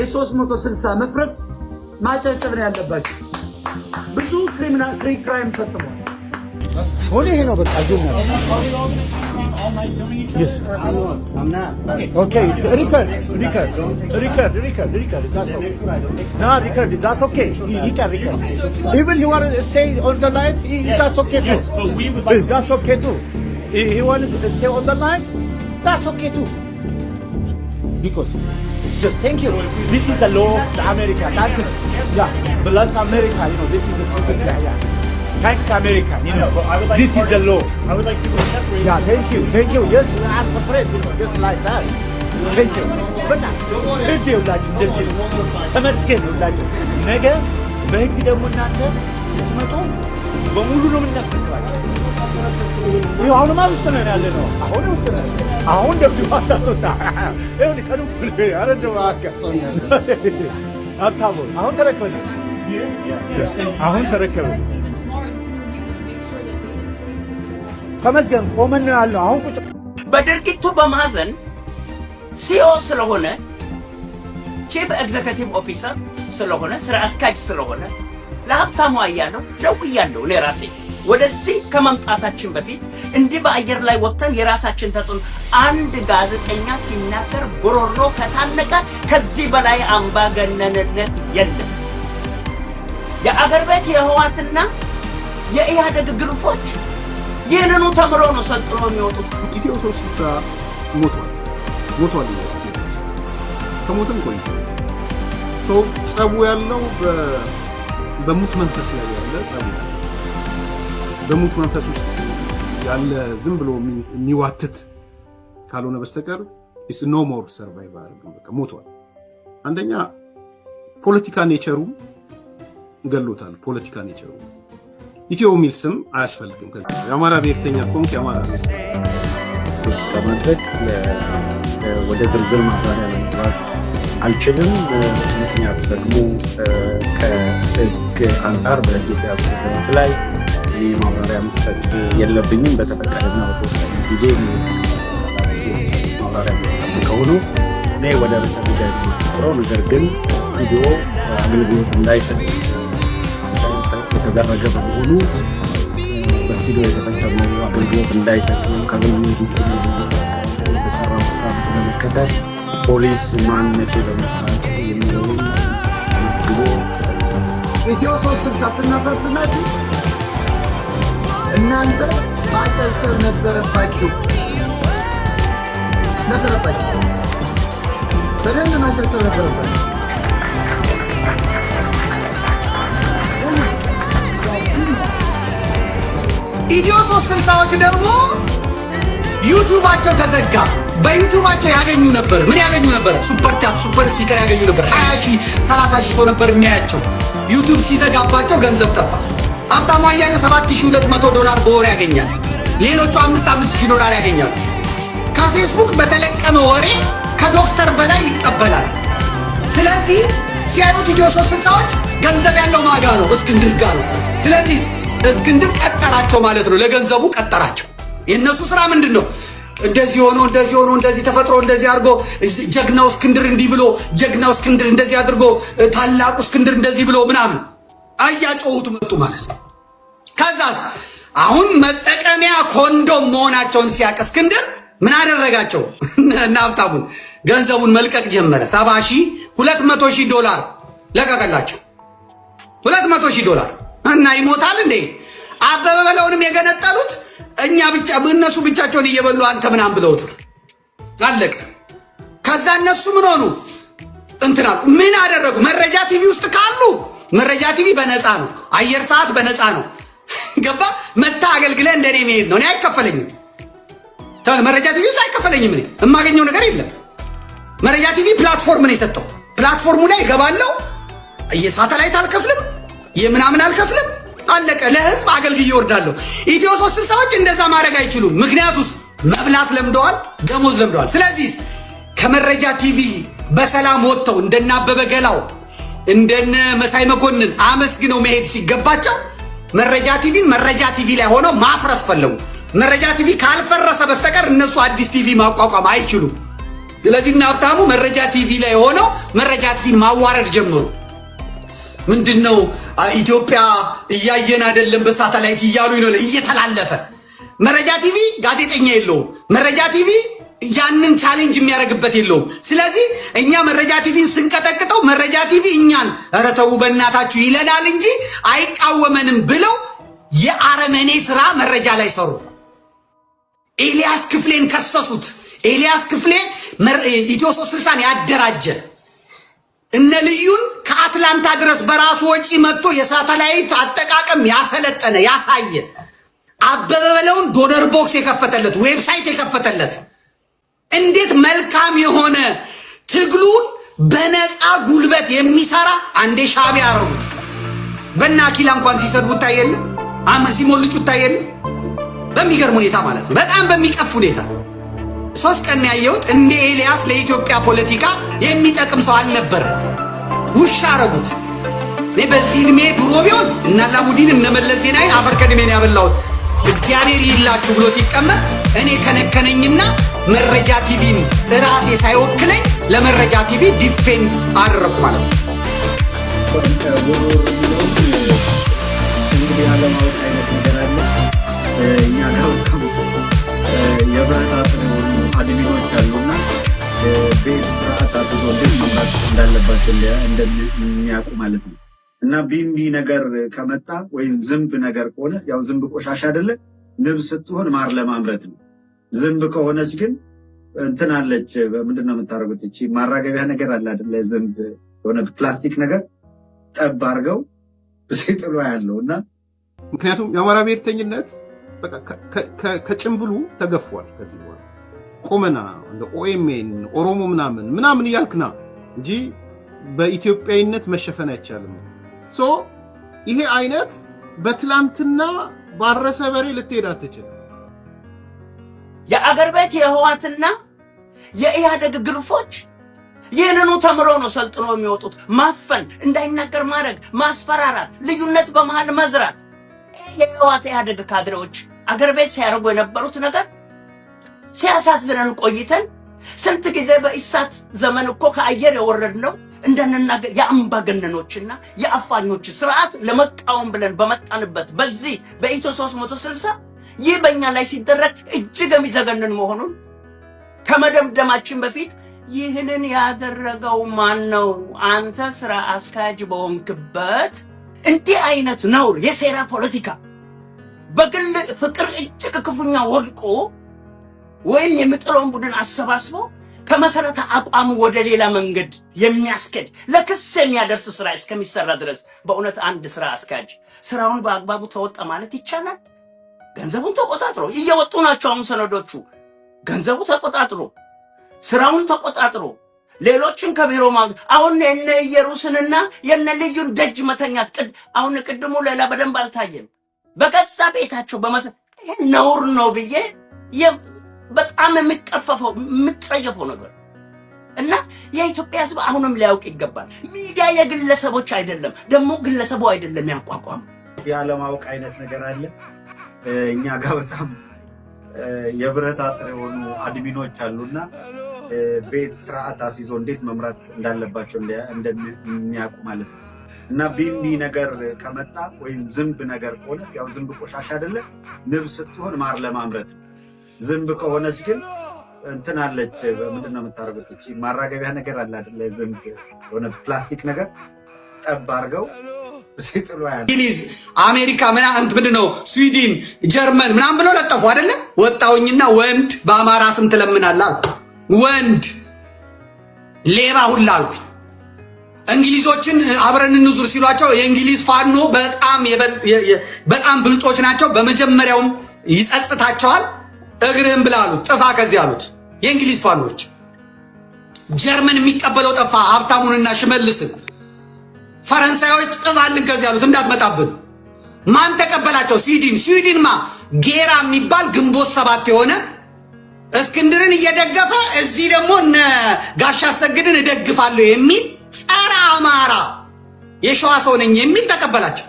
የ360 መፍረስ ማጨብጨብ ነው ያለባችሁ። ብዙ ክራይም ፈጽሟል። ሆነ ይሄ ነው በቃ ጆና Yes. I'm not. Okay, record. That's okay. No, record. That's okay. He can record. Even he want to stay on the light, that's okay too. That's okay too. He wants to stay on the light, that's okay too. Because just thank you. This is the law of America. Thank you. Yeah, bless America. You know, this is the secret. Yeah. Thanks, America. You know, this is the law. I would like people to separate. Yeah, thank you. Yes, we are separate, you know, just like that. Thank you. But thank you, like this. ተመስገን ይላችሁ። ነገ በህግ ደግሞ እናንተ ስትመጡ በሙሉ ነው የምናስረክባችሁ። ይሄ አሁንማ ውስጥ ነው ያለነው። አሁን ውስጥ ነው። አሁን ደግሞ አታውጣ። ይሄን ከኑ አረደው አከሰኛ። አታውቁ። አሁን ተረከበ። አሁን ተረከበ። ተመስገን ቆመን ያለው አሁን ቁጭ በድርጊቱ በማዘን ሲኦ ስለሆነ ቺፍ ኤግዜኪቲቭ ኦፊሰር ስለሆነ ስራ አስኪያጅ ስለሆነ ለሀብታሙ አያሌው ደውያለሁ። እኔ ራሴ ወደዚህ ከመምጣታችን በፊት እንዲህ በአየር ላይ ወጥተን የራሳችን ተጽዕኖ አንድ ጋዜጠኛ ሲናገር ጉሮሮ ከታነቀ ከዚህ በላይ አምባገነንነት የለም። የአገር ቤት የህዋትና የኢህአዴግ ግሩፎች ይህንኑ ተምሮ ነው ሰጥሮ የሚወጡት። ኢትዮ 360 ሞቷል። ከሞተም ቆይቷል። ጸቡ ያለው በሙት መንፈስ ላይ ያለ ጸቡ በሙት መንፈስ ውስጥ ያለ ዝም ብሎ የሚዋትት ካልሆነ በስተቀር is no more survival በቃ ሞቷል። አንደኛ ፖለቲካ ኔቸሩ ገሎታል። ፖለቲካ ኔቸሩ ኢትዮ ሚል ስም አያስፈልግም። የአማራ ብሔርተኛ ኮንክ የአማራ ለማድረግ ወደ ዝርዝር ማብራሪያ ለመግባት አልችልም። ምክንያቱ ደግሞ ከህግ አንጻር በኢትዮጵያ ህግ ላይ ማብራሪያ መስጠት የለብኝም። በተፈቀደና በተወሰነ ጊዜ ማብራሪያ ከሆኑ እኔ ወደ ርዕሰ ጉዳይ ነው። ነገር ግን ቪዲዮ አገልግሎት እንዳይሰጥ የተደረገ በመሆኑ በስቱዲዮ የተፈጸመው አገልግሎት እንዳይሰጥ ከአገልግሎት ውጭ የተሰራው ስራ በመከተል ፖሊስ ማንነቱ በመስራት የሚለውን መስግቦ ኢትዮ 360 ስናፈርስላችሁ እናንተ ማጨብጨብ ነበረባችሁ። በደንብ ማጨብጨብ ነበረባችሁ። ኢትዮ 360ዎች ደግሞ ዩቲዩባቸው ተዘጋ። በዩቲዩባቸው ያገኙ ነበር። ምን ያገኙ ነበር? ሱፐር ቻት፣ ሱፐር ስቲከር ያገኙ ነበር። 20,000 30,000 ሰው ነበር የሚያያቸው። ዩቲዩብ ሲዘጋባቸው ገንዘብ ጠፋ። ሀብታሙ አያሌው $7,200 በወር ያገኛል። ሌሎቹ $5,000 ያገኛሉ። ከፌስቡክ በተለቀመ ወሬ ከዶክተር በላይ ይቀበላል። ስለዚህ ሲያዩት ኢትዮ 360ዎች ገንዘብ ያለው ማጋ ነው፣ እስክንድር ጋር ነው። ስለዚህ እስክንድር ቀጠራቸው ማለት ነው። ለገንዘቡ ቀጠራቸው። የነሱ ስራ ምንድነው? እንደዚህ ሆኖ እንደዚህ ተፈጥሮ እንደዚህ አድርጎ ጀግናው እስክንድር እንዲህ ብሎ ጀግናው እስክንድር እንደዚህ አድርጎ ታላቁ እስክንድር እንደዚህ ብሎ ምናምን አያጮሁት መጡ ማለት ነው። ከዛስ አሁን መጠቀሚያ ኮንዶም መሆናቸውን ሲያቅ እስክንድር ምን አደረጋቸው? እና ሀብታሙን ገንዘቡን መልቀቅ ጀመረ። $200,000 ለቀቀላቸው። $200,000 እና ይሞታል እንዴ? አበበ በለውንም የገነጠሉት እኛ ብቻ እነሱ ብቻቸውን እየበሉ አንተ ምናምን ብለውት አለቀ። ከዛ እነሱ ምን ሆኑ? እንትና ምን አደረጉ? መረጃ ቲቪ ውስጥ ካሉ መረጃ ቲቪ በነፃ ነው፣ አየር ሰዓት በነፃ ነው። ገባ? መታ አገልግለ እንደኔ መሄድ ነው። እኔ አይከፈለኝም። መረጃ ቲቪ ውስጥ አይከፈለኝም። እኔ የማገኘው ነገር የለም። መረጃ ቲቪ ፕላትፎርም ነው የሰጠው። ፕላትፎርሙ ላይ እገባለሁ። የሳተላይት አልከፍልም፣ የምናምን አልከፍልም። አለቀ። ለህዝብ አገልግዬ እወርዳለሁ። ኢትዮ 360ዎች እንደዛ ማድረግ አይችሉም። ምክንያቱስ መብላት ለምደዋል፣ ደሞዝ ለምደዋል። ስለዚህ ከመረጃ ቲቪ በሰላም ወጥተው እንደነ አበበ ገላው እንደነ መሳይ መኮንን አመስግነው መሄድ ሲገባቸው መረጃ ቲቪን መረጃ ቲቪ ላይ ሆነው ማፍረስ ፈለጉ። መረጃ ቲቪ ካልፈረሰ በስተቀር እነሱ አዲስ ቲቪ ማቋቋም አይችሉም። ስለዚህ እና ሀብታሙ መረጃ ቲቪ ላይ ሆነው መረጃ ቲቪን ማዋረድ ጀመሩ። ምንድነው ኢትዮጵያ እያየን አይደለም በሳተላይት እያሉ ነው እየተላለፈ። መረጃ ቲቪ ጋዜጠኛ የለውም። መረጃ ቲቪ ያንን ቻሌንጅ የሚያደርግበት የለውም። ስለዚህ እኛ መረጃ ቲቪን ስንቀጠቅጠው መረጃ ቲቪ እኛን ኧረ ተው በእናታችሁ ይለናል እንጂ አይቃወመንም ብለው የአረመኔ ስራ መረጃ ላይ ሰሩ። ኤልያስ ክፍሌን ከሰሱት። ኤልያስ ክፍሌ ኢትዮ 360ን ያደራጀ እነ ልዩን ከአትላንታ ድረስ በራሱ ወጪ መጥቶ የሳተላይት አጠቃቀም ያሰለጠነ ያሳየ አበበ በለውን ዶነር ቦክስ የከፈተለት ዌብሳይት የከፈተለት እንዴት መልካም የሆነ ትግሉን በነፃ ጉልበት የሚሰራ አንዴ ሻዕቢያ ያረጉት በእናኪላ እንኳን ሲሰድቡት ታየለ ሲሞልጩ ታየለ በሚገርም ሁኔታ ማለት ነው። በጣም በሚቀፍ ሁኔታ 3 ቀን ያየሁት እንደ ኤልያስ ለኢትዮጵያ ፖለቲካ የሚጠቅም ሰው አልነበረ። ውሻ አረጉት። እኔ በዚህ እድሜ ድሮ ቢሆን እና አላሙዲን እነ መለስ ዜናዊ አፈር ከድሜን ያበላሁት እግዚአብሔር ይላችሁ ብሎ ሲቀመጥ እኔ ከነከነኝና መረጃ ቲቪን ራሴ ሳይወክለኝ ለመረጃ ቲቪ ዲፌንድ አደረኩ ማለት ነው። እንግዲህ አለማወቅ አይነት ነገር አለ። እኛ ጋር የብረታ አድሚኖች አሉና ቤት ስርዓት አስይዞ እንዴት መምራት እንዳለባቸው እንደሚያውቁ ማለት ነው። እና ቢምቢ ነገር ከመጣ ወይም ዝንብ ነገር ከሆነ ያው ዝንብ ቆሻሻ አይደለ፣ ንብ ስትሆን ማር ለማምረት ነው። ዝንብ ከሆነች ግን እንትን አለች። ምንድን ነው የምታደርጉት? እቺ ማራገቢያ ነገር አለ አይደለ? ዝንብ የሆነ ፕላስቲክ ነገር ጠብ አድርገው ሲጥሉ ያለው እና ምክንያቱም የአማራ ብሔርተኝነት በቃ ከጭምብሉ ተገፏል። ከዚህ በኋላ ቆመና እንደ ኦኤምኤን ኦሮሞ ምናምን እያልክና እንጂ በኢትዮጵያዊነት መሸፈን አይቻልም። ይሄ አይነት በትላንትና ባረሰ በሬ ልትሄድ አትችልም። የአገር ቤት የህዋትና የኢህአደግ ግርፎች ይህንኑ ተምረው ነው ሰልጥነው የሚወጡት። ማፈን፣ እንዳይናገር ማድረግ፣ ማስፈራራት፣ ልዩነት በመሃል መዝራት። የህዋት ኢህአደግ ካድሬዎች አገር ቤት ሲያደርጉ የነበሩት ነገር ሲያሳዝነን ቆይተን ስንት ጊዜ በኢሳት ዘመን እኮ ከአየር የወረድነው እንደነናገር የአምባገነኖችና የአፋኞች ስርዓት ለመቃወም ብለን በመጣንበት በዚህ በኢትዮ 360 ይህ በእኛ ላይ ሲደረግ እጅግ የሚዘገንን መሆኑን ከመደምደማችን በፊት ይህንን ያደረገው ማን ነው? አንተ ስራ አስኪያጅ በሆንክበት እንዲህ አይነት ነውር የሴራ ፖለቲካ በግል ፍቅር እጅግ ክፉኛ ወድቆ ወይም የሚጥለውን ቡድን አሰባስቦ ከመሰረተ አቋሙ ወደ ሌላ መንገድ የሚያስከድ ለክስ የሚያደርስ ስራ እስከሚሰራ ድረስ በእውነት አንድ ስራ አስኪያጅ ስራውን በአግባቡ ተወጣ ማለት ይቻላል? ገንዘቡን ተቆጣጥሮ እየወጡ ናቸው አሁን ሰነዶቹ። ገንዘቡ ተቆጣጥሮ ስራውን ተቆጣጥሮ ሌሎችን ከቢሮ ማግኘት አሁን የነ ኢየሩስንና የነ ልዩን ደጅ መተኛት አሁን ቅድሙ ሌላ በደንብ አልታየም። በገዛ ቤታቸው ይሄ ነውር ነው ብዬ በጣም የሚቀፈፈው የምትጸየፈው ነገር እና የኢትዮጵያ ሕዝብ አሁንም ሊያውቅ ይገባል። ሚዲያ የግለሰቦች አይደለም፣ ደግሞ ግለሰቡ አይደለም ያቋቋሙ። ያለማወቅ አይነት ነገር አለ። እኛ ጋር በጣም የብረት አጥር የሆኑ አድሚኖች አሉና ቤት ስርዓት አስይዞ እንዴት መምራት እንዳለባቸው እንደሚያውቁ ማለት ነው። እና ቢምቢ ነገር ከመጣ ወይም ዝንብ ነገር ከሆነ ያው ዝንብ ቆሻሻ አይደለ፣ ንብ ስትሆን ማር ለማምረት ነው። ዝንብ ከሆነች ግን እንትን አለች። ምንድን ነው የምታደርጉት? እቺ ማራገቢያ ነገር አለ አይደለ? ዝንብ የሆነ ፕላስቲክ ነገር ጠብ አድርገው ሲጥሉ ያለ እንግሊዝ፣ አሜሪካ ምንድን ነው ስዊድን፣ ጀርመን ምናምን ብለው ለጠፉ አይደለ? ወጣውኝና ወንድ በአማራ ስም ትለምናለህ አልኩ። ወንድ ሌባ ሁላ አልኩኝ። እንግሊዞችን አብረን እንዙር ሲሏቸው የእንግሊዝ ፋኖ በጣም ብልጦች ናቸው። በመጀመሪያውም ይጸጽታቸዋል። እግርህን ብላ አሉት፣ ጥፋ ከዚህ አሉት የእንግሊዝ ፋኖች። ጀርመን የሚቀበለው ጠፋ፣ ሀብታሙንና ሽመልስን። ፈረንሳዮች ጥፋልን ከዚህ አሉት፣ እንዳትመጣብን። ማን ተቀበላቸው? ስዊድንማ ጌራ የሚባል ግንቦት 7 የሆነ እስክንድርን እየደገፈ እዚህ ደግሞ እነ ጋሻ አሰግድን እደግፋለሁ የሚል ጸረ አማራ የሸዋ ሰው ነኝ የሚል ተቀበላቸው።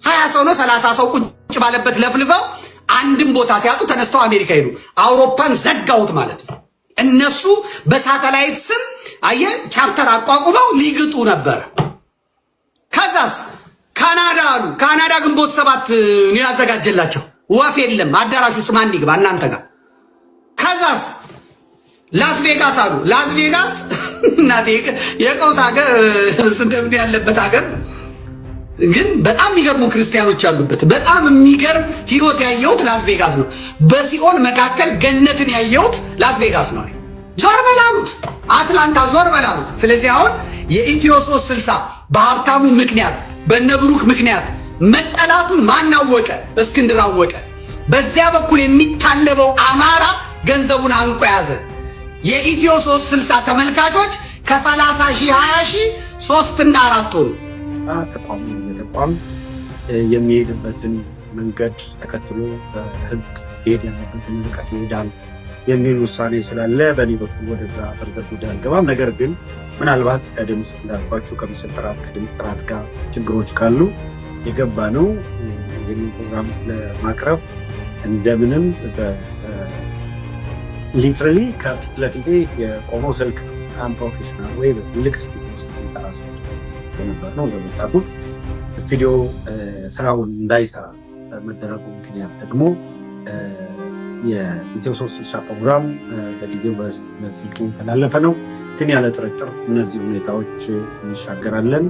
20 ሰው ነው 30 ሰው ቁጭ ባለበት ለፍልፈው አንድም ቦታ ሲያጡ ተነስተው አሜሪካ ሄዱ። አውሮፓን ዘጋውት ማለት ነው። እነሱ በሳተላይት ስም አየ ቻፕተር አቋቁመው ሊግጡ ነበር። ከዛስ ካናዳ አሉ። ካናዳ ግንቦት 7 ነው ያዘጋጀላቸው። ወፍ የለም አዳራሽ ውስጥ ማን ይግባ እናንተ ጋር። ከዛስ ላስ ቬጋስ አሉ። ላስ ቬጋስ እናቴ የቀውስ ሀገር ስንት ያለበት ሀገር ግን በጣም የሚገርሙ ክርስቲያኖች ያሉበት በጣም የሚገርም ህይወት ያየሁት ላስ ቬጋስ ነው። በሲኦል መካከል ገነትን ያየሁት ላስ ቬጋስ ነው። ዞር በላሉት አትላንታ ዞር በላሉት። ስለዚህ አሁን የኢትዮ 360 በሀብታሙ ምክንያት በነብሩክ ምክንያት መጠላቱን ማናወቀ? እስክንድር አወቀ። በዚያ በኩል የሚታለበው አማራ ገንዘቡን አንቆ ያዘ። የኢትዮ 360 ተመልካቾች ከ30 ሺህ 20 ሺህ 3 እና 4 ሆኑ። ተቋም የሚሄድበትን መንገድ ተከትሎ በህግ ሄድ ያለበትን ርቀት ይሄዳል የሚል ውሳኔ ስላለ በእኔ በኩል ወደዛ ዝርዝር ጉዳይ አልገባም። ነገር ግን ምናልባት ከድምፅ እንዳልኳችሁ ከምስል ጥራት ከድምፅ ጥራት ጋር ችግሮች ካሉ የገባ ነው ይህንን ፕሮግራም ለማቅረብ እንደምንም ሊትራሊ ከፊት ለፊቴ የቆመው ስልክ በጣም ፕሮፌሽናል ወይ ልክ ስቱዲዮ ውስጥ የሚሰራ ሰዎች የነበር ነው። እንደምታውቁት ስቱዲዮ ስራውን እንዳይሰራ መደረጉ ምክንያት ደግሞ የኢትዮ 360 ፕሮግራም በጊዜው በስልክ የተላለፈ ነው። ግን ያለ ጥርጥር እነዚህ ሁኔታዎች እንሻገራለን።